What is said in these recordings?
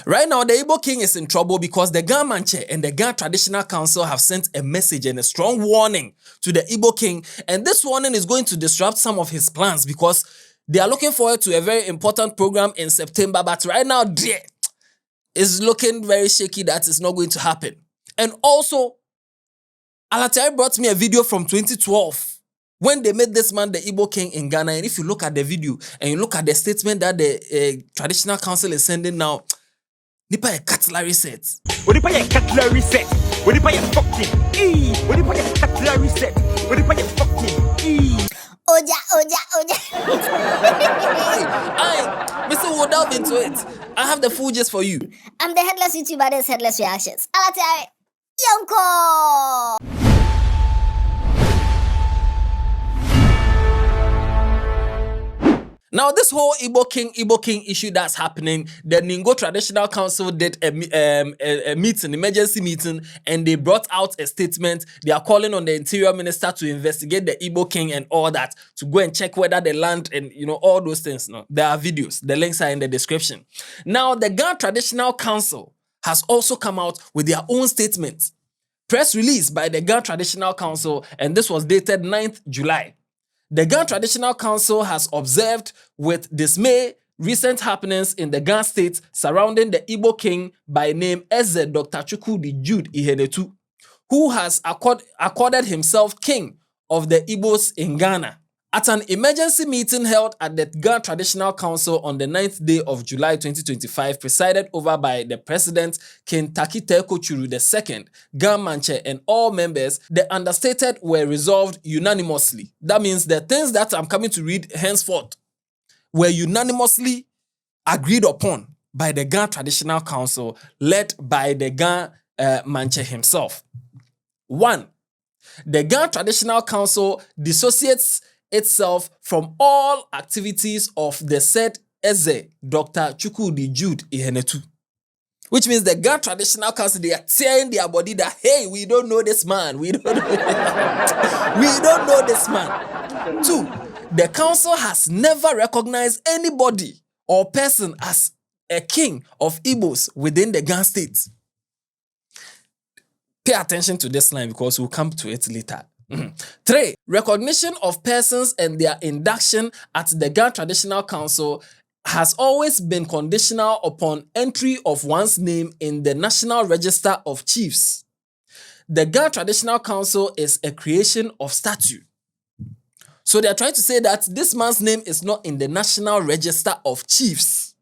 Right now, the Igbo King is in trouble because the Ga Manche and the Ga Traditional Council have sent a message and a strong warning to the Igbo King. And this warning is going to disrupt some of his plans because they are looking forward to a very important program in September. But right now, it's looking very shaky that it's not going to happen. And also, Alatai brought me a video from 2012 when they made this man the Igbo King in Ghana. And if you look at the video and you look at the statement that the Traditional Council is sending now, Nipa a cutlery set. What if I a cutlery set? What if I a fucking e? What if I a cutlery set? What if I a fucking e? Oja. Hey, Mr. We'll delve into it. I have the full gist for you. I'm the Headless YouTuber, this Headless Reactions. Alatai, Yonko! Now, this whole Igbo King issue that's happening, the Ningo Traditional Council did a meeting, emergency meeting, and they brought out a statement. They are calling on the Interior Minister to investigate the Igbo King and all that, to go and check whether the land and, all those things. No, there are videos. The links are in the description. Now, the Ga Traditional Council has also come out with their own statement. Press release by the Ga Traditional Council, and this was dated 9th July. The Ga Traditional Council has observed with dismay recent happenings in the Ga state surrounding the Igbo King by name Eze Dr. Chukwudi Jude Ihenetu, who has accorded himself king of the Igbos in Ghana. At an emergency meeting held at the Ga Traditional Council on the 9th day of July 2025, presided over by the President King Takite Kochuru II, Ga Manche, and all members, the understated were resolved unanimously. That means the things that I'm coming to read henceforth were unanimously agreed upon by the Ga Traditional Council, led by the Ga Manche himself. 1. The Ga Traditional Council dissociates itself from all activities of the said Eze Dr. Chukwudi Jude Ihenetu. Which means the Ga Traditional Council, they are tearing their body that, hey, we don't know this man. We don't know this man. 2. The council has never recognized anybody or person as a king of Igbos within the Ga state. Pay attention to this line because we'll come to it later. 3. Recognition of persons and their induction at the Ga Traditional Council has always been conditional upon entry of one's name in the National Register of Chiefs. The Ga Traditional Council is a creation of statute. So they are trying to say that this man's name is not in the National Register of Chiefs.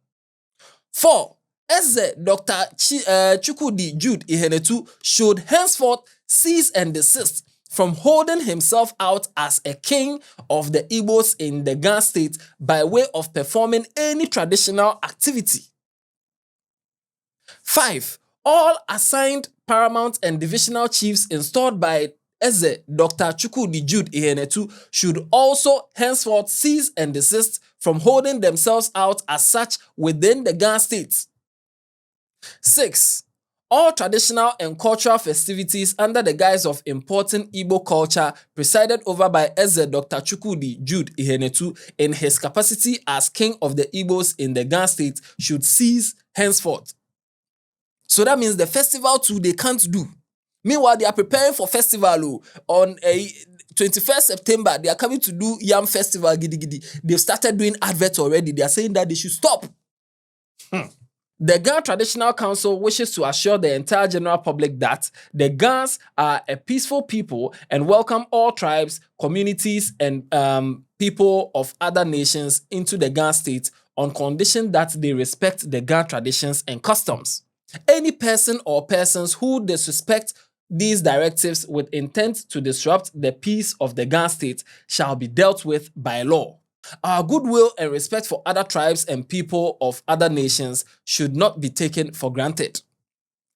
4. Eze Dr. Chukwudi Jude Ihenetu should henceforth cease and desist from holding himself out as a king of the Igbos in the Ga state by way of performing any traditional activity. 5. All assigned paramount and divisional chiefs installed by Eze Dr. Chukwudi Jude Ihenetu should also henceforth cease and desist from holding themselves out as such within the Ga state. 6. All traditional and cultural festivities under the guise of importing Igbo culture presided over by Eze Dr. Chukwudi Jude Ihenetu in his capacity as king of the Igbos in the Ga state should cease henceforth. So that means the festival too they can't do. Meanwhile, they are preparing for festival on 21st September. They are coming to do Yam Festival Gidi Gidi. They've started doing adverts already. They are saying that they should stop. The Ga Traditional Council wishes to assure the entire general public that the Gas are a peaceful people and welcome all tribes, communities, and people of other nations into the Ga state on condition that they respect the Ga traditions and customs. Any person or persons who disrespect these directives with intent to disrupt the peace of the Ga state shall be dealt with by law. Our goodwill and respect for other tribes and people of other nations should not be taken for granted.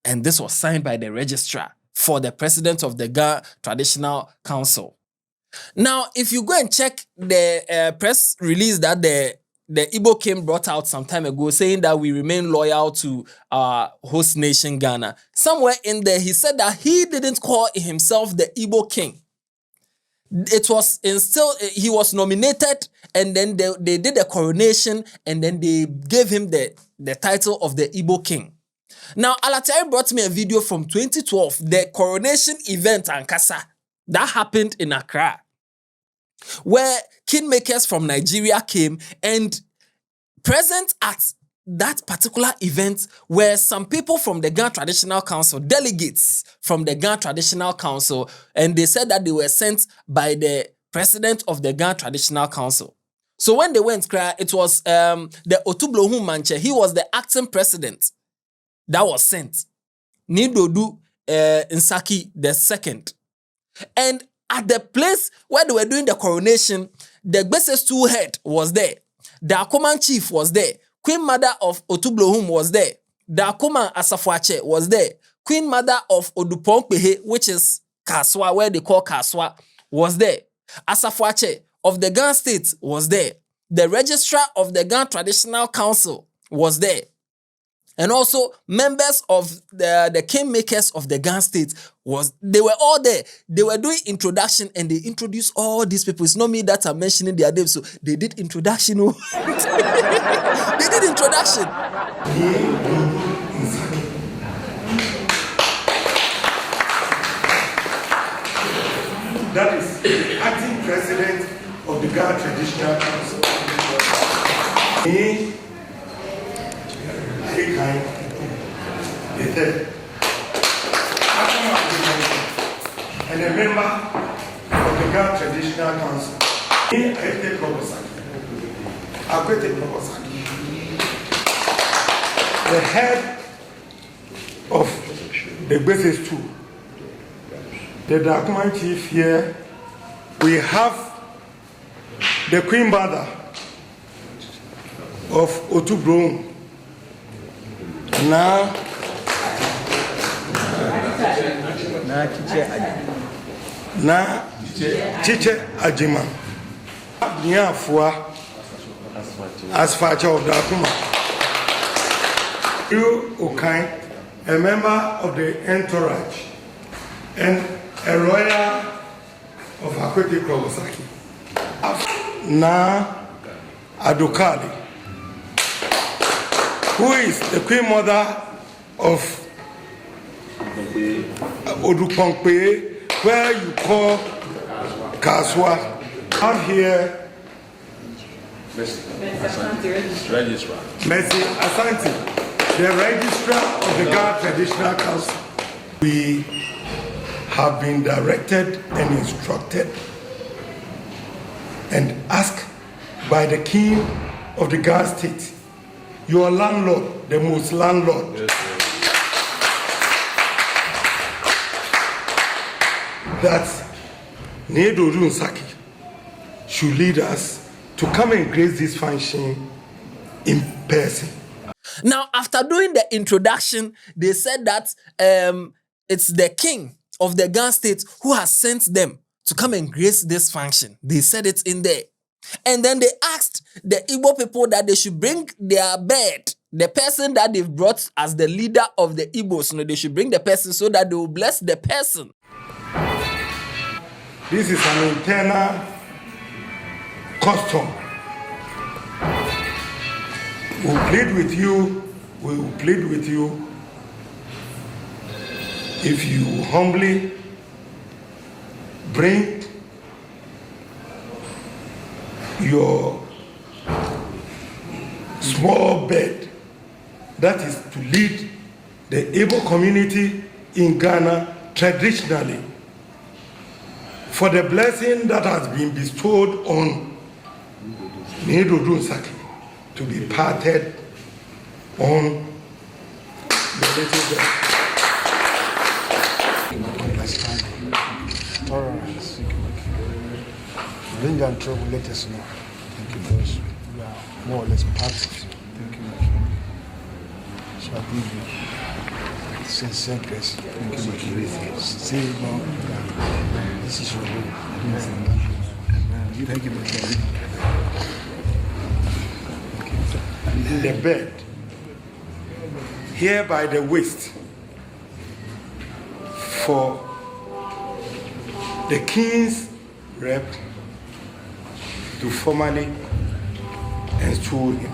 And this was signed by the registrar for the president of the Ga Traditional Council. Now, if you go and check the press release that the Igbo King brought out some time ago, saying that we remain loyal to our host nation, Ghana, somewhere in there, he said that he didn't call himself the Igbo King. It was instilled, he was nominated, and then they did a coronation, and then they gave him the title of the Igbo King. Now, Alatiari brought me a video from 2012, the Coronation event Ankasa that happened in Accra, where kingmakers from Nigeria came, and present at that particular event were some people from the Ghana Traditional Council, delegates from the Ghana Traditional Council, and they said that they were sent by the president of the Ghana Traditional Council. So when they went, it was the Otublohun Manche, he was the acting president that was sent. Nidodu Nsaki the second. And at the place where they were doing the coronation, the Gbese's two head was there. The Akuman chief was there. Queen mother of Otublohun was there. The Akuman Asafuache was there. Queen mother of Odupongpehe, which is Kaswa, where they call Kaswa, was there. Asafuache of the Ghana state was there. The registrar of the Ghana Traditional Council was there. And also members of the kingmakers of the Ghana state they were all there. They were doing introduction and they introduced all these people. It's not me that I'm mentioning their names, so they did introduction. They did introduction. That is the acting president of the Ghana Traditional Council. The third. And a member of the Ghana Traditional Council. The head of the Gbese's too. The Dakuman chief here, we have the Queen Mother of Otublohun. Now, Chiche Ajima, Niafua, Asfacha of Dakuma. You, Okai, a member of the entourage, and a lawyer of Akwete Krobosaki. Na Adukali, who is the Queen Mother of Odupongpe, where you call Kaswa. Out here, Registrar. Mercy Asante, the registrar of the Ghana Traditional Council. We have been directed and instructed and asked by the King of the Ghana state, your landlord, the most landlord, Yes, that Nedodu Nsaki should lead us to come and grace this function in person. Now, after doing the introduction, they said that it's the king of the Ghana state who has sent them to come and grace this function. They said it in there. And then they asked the Igbo people that they should bring their bed, the person that they've brought as the leader of the Igbos. They should bring the person so that they will bless the person. This is an internal custom. We'll plead with you, we will plead with you if you humbly bring your small bed, that is to lead the Igbo community in Ghana traditionally, for the blessing that has been bestowed on Nedodu Nsaki to be parted on the little bed. Tolerance. Bring and trouble, let us know. Thank you, because we are more or less part of you. Thank you. So I give you sincere grace. Thank you. Stay long. This is your home. Thank you. The bed here by the waist for the king's rep to formally install him.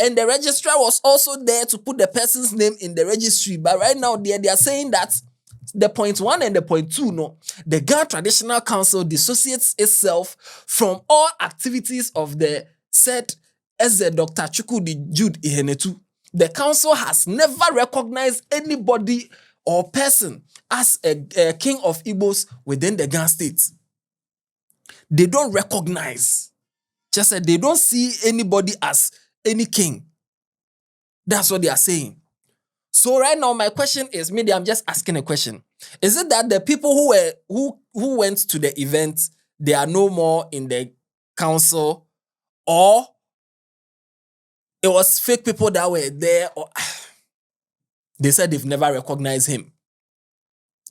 And the registrar was also there to put the person's name in the registry. But right now, they are saying that the point 1 and the point 2, no, the Ghana Traditional Council dissociates itself from all activities of the said Eze Dr. Chukwudi Jude Ihenetu. The council has never recognized anybody or person as a king of Igbos within the Ghana state. They don't recognize. Just said they don't see anybody as any king. That's what they are saying. So right now, my question is, maybe I'm just asking a question. Is it that the people who went to the event, they are no more in the council, or it was fake people that were there, or they said they've never recognized him?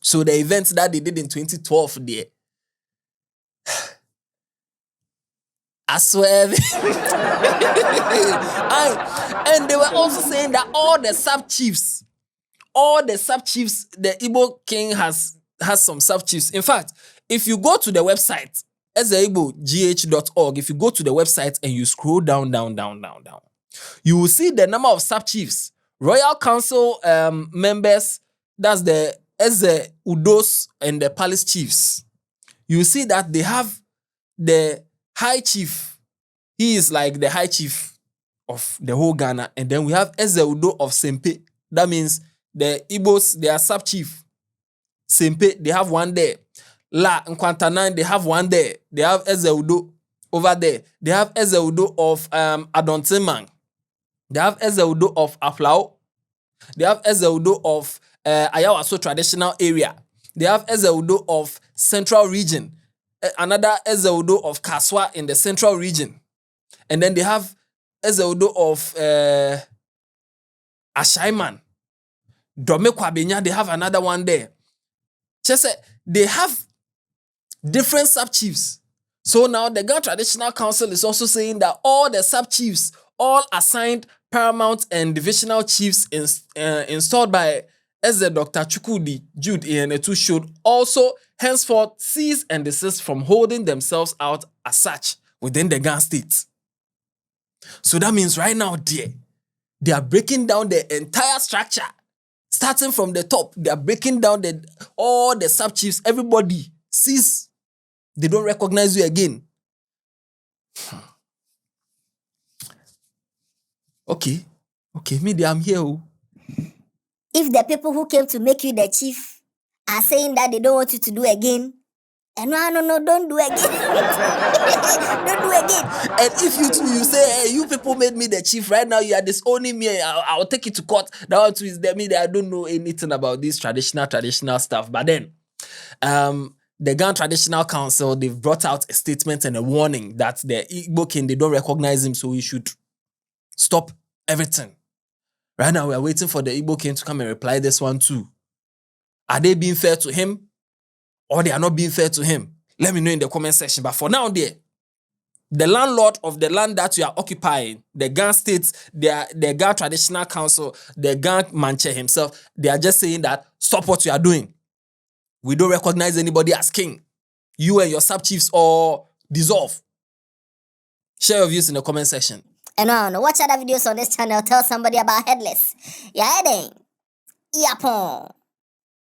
So the event that they did in 2012 there, I swear. And they were also saying that all the sub-chiefs, the Igbo King has some sub-chiefs. In fact, if you go to the website, ezeigbo.gh.org, if you go to the website and you scroll down, you will see the number of sub-chiefs. Royal Council members, that's the Eze Udos and the Palace Chiefs. You see that they have the High Chief. He is like the High Chief of the whole Ghana. And then we have Eze Udo of Sempe. That means the Igbos, they are sub-chief. Sempe, they have one there. La Nkwantanan, they have one there. They have Eze Udo over there. They have Eze Udo of Adontimang. They have Eze Udo of Aflao. They have Eze Udo of Ayawaso traditional area. They have Eze Udo of Central Region. Another Eze Udo of Kaswa in the Central Region. And then they have Eze Udo of Ashaiman. Dome Kwabenya, they have another one there. Just they have different sub-chiefs. So now the Ghana Traditional Council is also saying that all the sub-chiefs, all assigned paramount and divisional chiefs installed by Eze Dr. Chukwudi Jude Ihenetu should also henceforth cease and desist from holding themselves out as such within the Ghana state. So that means right now, they are breaking down the entire structure. Starting from the top, they are breaking down all the sub-chiefs. Everybody cease. They don't recognize you again. Okay, maybe I'm here. If the people who came to make you the chief are saying that they don't want you to do again, and no, don't do again. Don't do again. And if you too, you say, hey, you people made me the chief, right now you are disowning me, I'll take it to court. That one too is that I don't know anything about this traditional stuff. But then, the Ghana Traditional Council, they've brought out a statement and a warning that the Igbo King, they don't recognize him, so we should stop everything. Right now, we are waiting for the Igbo King to come and reply this one too. Are they being fair to him? Or they are not being fair to him? Let me know in the comment section. But for now, the landlord of the land that you are occupying, the Ghana State, the Ghana Traditional Council, the Ghana Manche himself, they are just saying that stop what you are doing. We don't recognize anybody as king. You and your sub-chiefs or dissolve. Share your views in the comment section. And watch other videos on this channel. Tell somebody about Headless. Yeah, then. Yapon.